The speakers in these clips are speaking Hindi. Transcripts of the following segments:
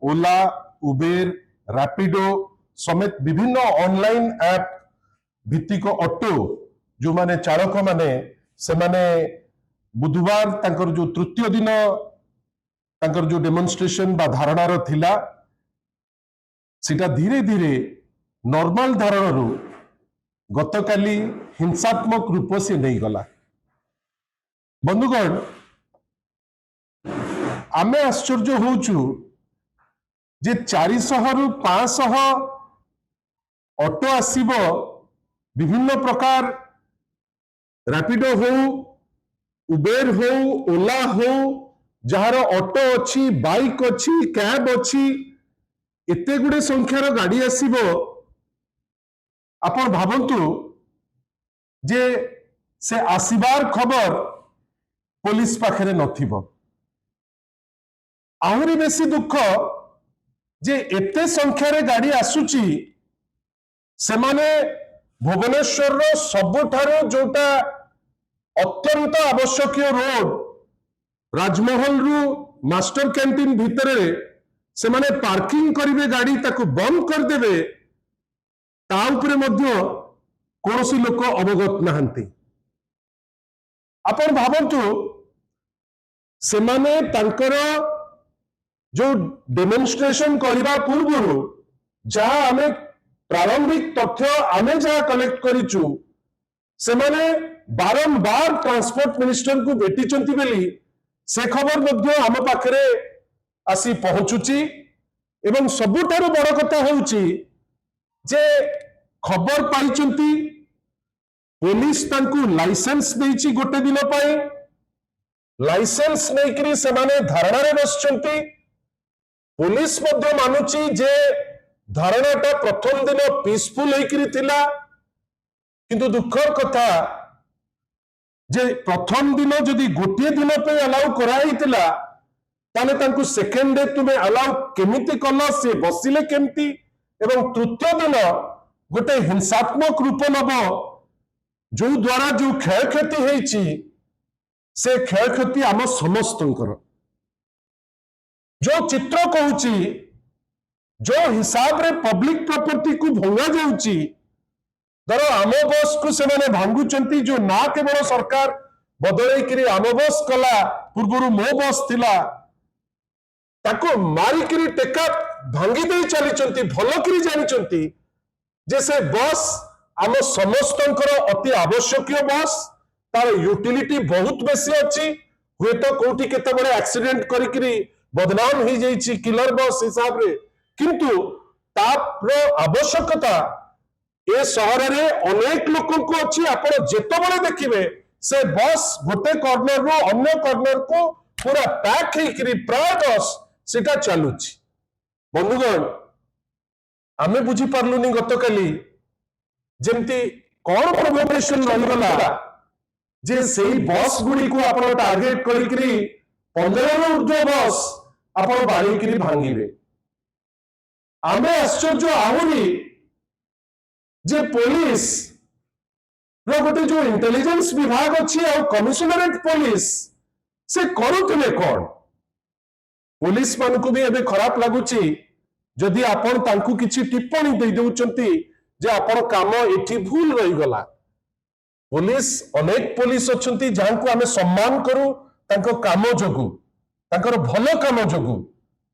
ओला उबेर रैपिडो समेत विभिन्न ऑनलाइन ऐप भित्तिक ऑटो जो माने चालक माने से माने बुधवार तांकर जो तृतीय दिन तांकर जो डेमोन्स्ट्रेशन बा धारणार थिला सीटा धीरे धीरे नॉर्मल धारण गतकाली हिंसात्मक रूप से नहीं गला। बंधुगण आमे आश्चर्य होचु जे 400 रु 500 ऑटो आसीबो विभिन्न प्रकार रैपिडो हो उबेर हो ओला हो जहार ऑटो अच्छी बाइक अच्छी कैब अच्छी एते गुडे संख्यार गाड़ी आसीबो आपण भावंतु जे से आसीबार खबर पुलिस पाखरे नथिबो। आहरी बेसी दुख जे एते संख्यार गाड़ी आसुची सेमाने भुवनेश्वर रो सबुठारो जोटा अत्यंत आवश्यक रोड राजमहल रु मास्टर कैंटीन भितर से माने पार्किंग करिवे गाड़ी ताको बंद कर देवे ता उपरे मध्य कोनोसी लोक अवगत नहंती। आपण भावंतु से माने तांकर जो डेमोन्स्ट्रेशन करबा पूर्व जहा आमे प्रारंभिक तथ्य आमे जहा कलेक्ट करिचु से माने बारंबार ट्रांसपोर्ट मिनिस्टर को भेटिचंती बेली से खबर मध्य आम पाखरे आसी पहुंचुची एवं सबुठारु बड़ कथा होउची जे खबर पाइचंती पुलिस तांकु लाइसेंस देइची गोटे दिन पाई लाइसेंस नेकरी से माने धारणा रे बसचंती पुलिस मध्य मानुची जे धारणाटा प्रथम दिन पीसफुल हेकरी थिला किंतु दुखर कथा जे प्रथम दिन जदि गोटे दिन पे अलाउ कराइतिला ताने तांकु सेकेंड डे तुमे अलाउ केमिति कल से बसिले केमिति एवं तृतीय दिन गोटे हिंसात्मक रूप नब जो द्वारा जो क्षय क्षति हेची से क्षय क्षति आम समस्तंकर जो चित्र कहूची जो हिसाब रे पब्लिक प्रॉपर्टी को भंगा जाउची धर आम बस को से माने भांगुचंती जो ना केवल सरकार बदलै करी आम बस कला पूर्व मो बस थिला ताको मारी करी टेका भांगी दे चली चंती भलो करी जानी चंती जे से बस आम समस्तंकर अति आवश्यक बस तार यूटिलिटी बहुत बेसी अछि हुए तो कोठी केते बड़े एक्सीडेंट करी करी बदनाम ही जाइछि किलर बस हिसाब रे किंतु तार आवश्यकता ए शहर रे अनेक लोकों को अच्छी आपण जेतबळे देखिबे से बस गोटे कॉर्नर रो अन्य कॉर्नर को पूरा पैक हेकरी प्राय बस सेटा चालुची। बंधुगण आमे बुझी पारलुनी गतकाली जेमती कोन प्रोवोकेशन रहिगला जे सेही बस गुडी को आपण टार्गेट करिकरी 15 रो ऊर्ध्व बस आपण बाळीकरी भांगीबे आमे आश्चर्य आहुनी जे पुलिस रो गोटे जो इंटेलिजेंस विभाग अच्छी और कमिशनरेट पुलिस से करुले कौन पुलिस मान को भी एबे खराब लगुची जदि आपण तांकु किछि टिप्पणी दे देउचंती जे आपण काम एठी भूल रही गला। पुलिस अनेक पुलिस अछंती जांकु आमे सम्मान करू तांको काम जोगु तांकर भलो काम जोगु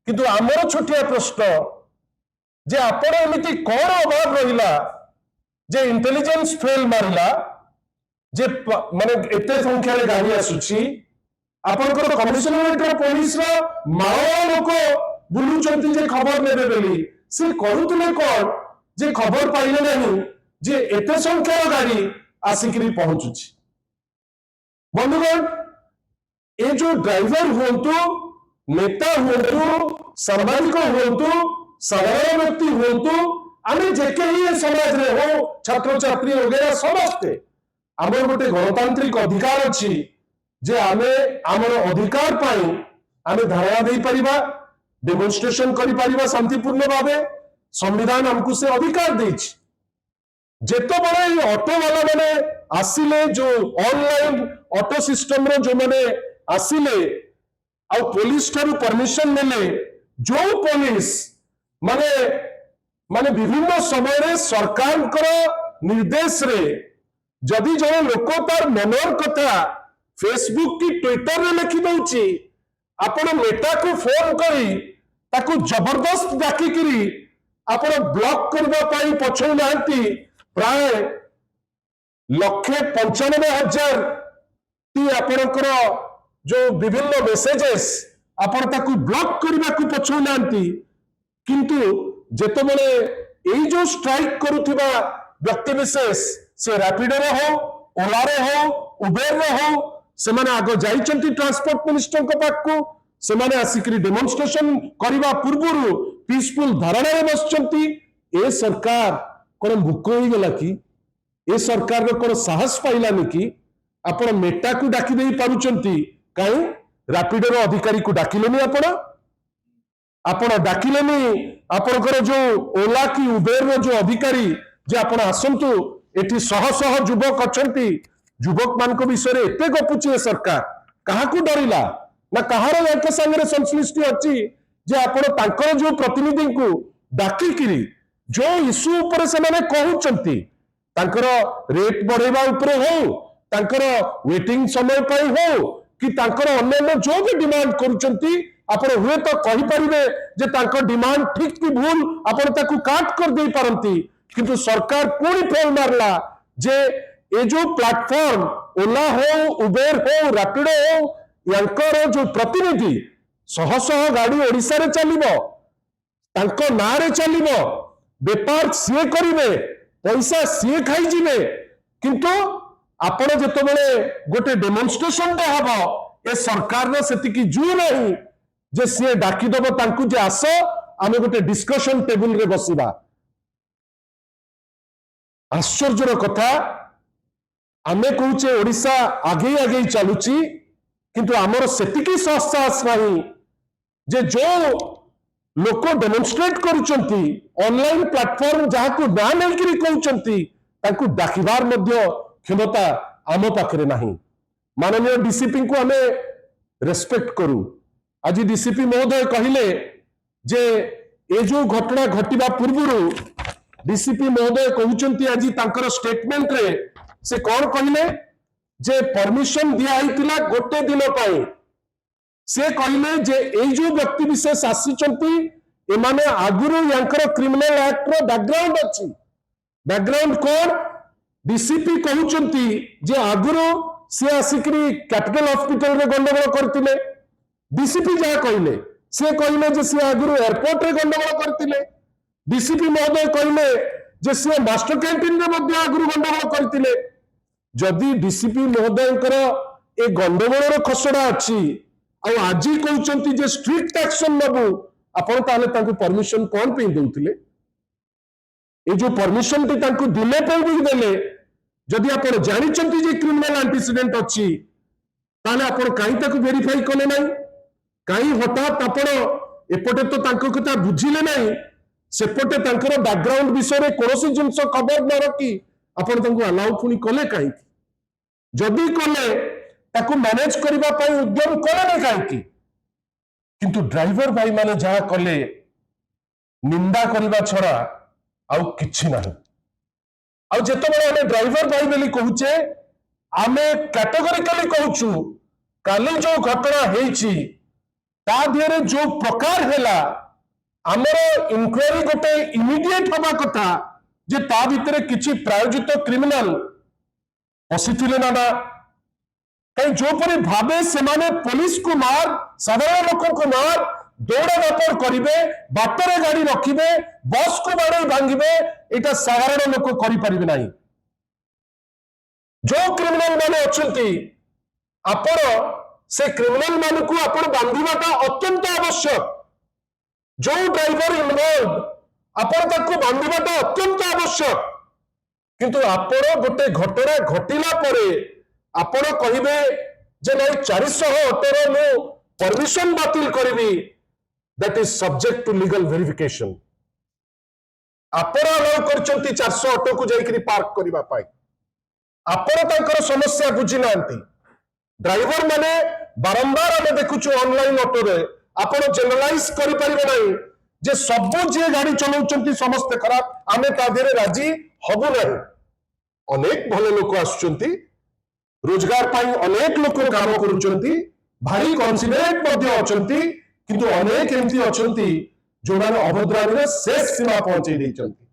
किंतु आमर छोटिया प्रश्न जे आपण एमिति कोन अभाव रहिला जे इंटेलिजेंस फेल मारला जे माने एते संख्या रे गाड़ी आसुची आपण को कमिशनरेट पुलिस रो माओ लोक बुलुचंती जे खबर नेबे बेली से करूतले कोन जे खबर पाइले नहीं जे एते संख्या रो गाड़ी आसिकरी पहुंचुची। बंधुगण ए जो ड्राइवर होंतु नेता होंतु सामाजिक होंतु साधारण व्यक्ति होंतु आमे जेके ही समाज रे हो छात्र छात्री वगैरह समस्ते आमर गोटे गणतांत्रिक अधिकार अछि जे आमे आमर अधिकार पाई आमे धारणा दे परिबा डेमोन्स्ट्रेशन करि परिबा शांतिपूर्ण भावे संविधान हमकु से अधिकार देछि। जेतो बड़े ऑटो वाला माने आसिले जो ऑनलाइन ऑटो सिस्टम रो जो माने आसिले आ पुलिस थारु परमिशन नेले जो पुलिस माने माने विभिन्न समय सरकार निर्देश रे जदि जने लोक तार मनर कथा फेसबुक की ट्विटर रे लिखि दउची आपण मेटा को फोन करी ताकू जबरदस्त डाकी करी आपण ब्लॉक करबा पाई पछौ नांती प्राय 1,95,000 टी आपणकर जो विभिन्न मेसेजेस आपण ताकू ब्लॉक करबा को पछौ नांती किंतु जेतबेले एई जो स्ट्राइक करूथिबा व्यक्ति विशेष से रैपिडो रे हो ओला रे हो उबेर रे हो से माने आगो जाइचंती ट्रांसपोर्ट मिनिस्टर को पाखु से माने आसिकरी डेमोन्स्ट्रेशन करबा पूर्वरु पीसफुल धारणा रे बसचंती ए सरकार कोन भूख होई गेला कि ए सरकार रो कोन साहस पाइलानी कि आपण मेटा को डाकी देई पारुचंती काई रैपिडो रो अधिकारी को डाकिलेनी आपण डाकिलेनी आपणकर जो ओला की उबेर रो जो अधिकारी जे आपण आसंतु एठी शह शह युवक अछंती युवक मान को विषय एते गपुची सरकार कहा को डरिला ना कहार एक संगे संश्लिष्टि अच्छी जे आपण तांकर जो प्रतिनिधि को डाकी किरी जो इश्यू ऊपर से माने कहउचंती तांकर रेट बढ़ेबा ऊपर हो तांकर वेटिंग समय पई हो कि तांकर अन्य जो भी डिमांड करूचंती आपण हुए तो कहि परिबे जे तांकर डिमांड ठीक कि भूल आपण ताकू काट कर दे पारंती किंतु सरकार पूरी फेल मारला जे ए जो प्लेटफॉर्म ओला हो उबेर हो रैपिडो हो यांकर जो प्रतिनिधि शह शह गाड़ी ओडिसा रे चलिबो तांको ना रे चलिबो व्यापार सीए करिवे पैसा सीए खाई जिवे किंतु आपण जेतबेले गोटे डेमोन्स्ट्रेशन दे हबो ए सरकार न सेति की जू नहीं जे सीए डाकी दबो तांकु जे आसो आमे गोटे डिस्कशन टेबल रे बसिबा आश्चर्यर कथा आमे कहूचे ओडिशा आगे आगे चलुची किंतु आमर सेतिकी साहस नहीं जे जो लोक डेमोन्स्ट्रेट करुचंती ऑनलाइन प्लेटफॉर्म जहाँ को ना नहीं कहउचंती ताकू डाकिबार मध्य क्षमता आम पाखरे नहीं माननीय डीसीपी को आमे रेस्पेक्ट करू आज डीसीपी महोदय कहिले जे ए जो घटना घटिबा पूर्वरु डीसीपी महोदय कहउचंती आज तांकर स्टेटमेंट रे से कौन कहले जे परमिशन दिया हितिला गोटे दिन पाई से कहले जे ए जो व्यक्ति विशेष आसीचंती एमाने आगुरु यांकर क्रिमिनल एक्ट रो बैकग्राउंड अछि बैकग्राउंड कोन डीसीपी कहउचंती जे आगुरु से आसिकरी कैपिटल हॉस्पिटल रे गंडगोल करतिले डीसीपी जा कहले से कहले जे से आगुरु एयरपोर्ट रे गंडगोल करतिले डीसीपी महोदय कहले जे से मास्टर कैंटीन रे मध्य आगुरु गंडगोल करतिले जदि डीसीपी महोदयकर ए गंडगोल खसड़ा अच्छी आज कहते जे स्ट्रिक्ट एक्शन नबू आपण ताले तांको परमिशन कौन पे देउथिले ए जो परमिशन टी तांको दिले पे भी देले जदि आपण जानिचंती जे क्रिमिनल एंटीसीडेंट अच्छी ताले आपण काई ताको वेरीफाई कले नाही काई हठात आपण एपटे तो तांको कथा बुझिले नाही सेपटे तांकर बैकग्राउंड विषय रे कोनोसी जिंस खबर न रखी आपण तांको अलाउ पुनी कले काई जदि कले ताकू मैनेज करबा पई उद्यम कले काई किंतु ड्राइवर भाई माने जहा कले निंदा करबा छड़ा आउ किछि नाही आउ जेतबेले आमे ड्राइवर भाई बेली कहूचे आमे कैटेगोरिकली कहूछु काली जो घटना हेछि ता दिरे जो प्रकार हैला हमर इंक्वायरी गोटे इमीडिएट होबा कथा जे ता भितरे किछि प्रायोजित क्रिमिनल पसिथिले ना कहीं जो परी भावे से माने पुलिस को मार साधारण लोक को मार दौड़ा व्यापार करिवे बाटरे गाड़ी रखिबे बस को बाड़े भांगिबे एटा साधारण लोक करि परिबे नाही जो क्रिमिनल माने अछंती आपण से क्रिमिनल मान को आपण बांधिबाटा अत्यंत आवश्यक जो ड्राइवर इन्वॉल्व आपण ताको बांधिबाटा अत्यंत आवश्यक किंतु आपण गोटे घटना घटिला परे आपण कहिबे जे नहीं 400 ऑटोर मु परमिशन बातिल करिवि that is subject to legal verification आपण अलाउ करचंती 400 ऑटो को जाई करी पार्क करिबा पाई आपण तांकर समस्या बुझी नांती ड्राइवर माने बारंबार हम देखुछु ऑनलाइन ऑटो रे आपण जनरलाइज करि परिबे नाही जे सब जे गाड़ी चलाउछंती समस्त खराब आमे ता देरे राजी हबु नाही अनेक भले लोक आसुचंती रोजगार पाई अनेक लोक काम करूचंती भारी कॉन्फिडेंट मध्ये अछंती किंतु अनेक एमती अछंती जो माने अभद्रामी शेष सीमा पहुंचे देइचंती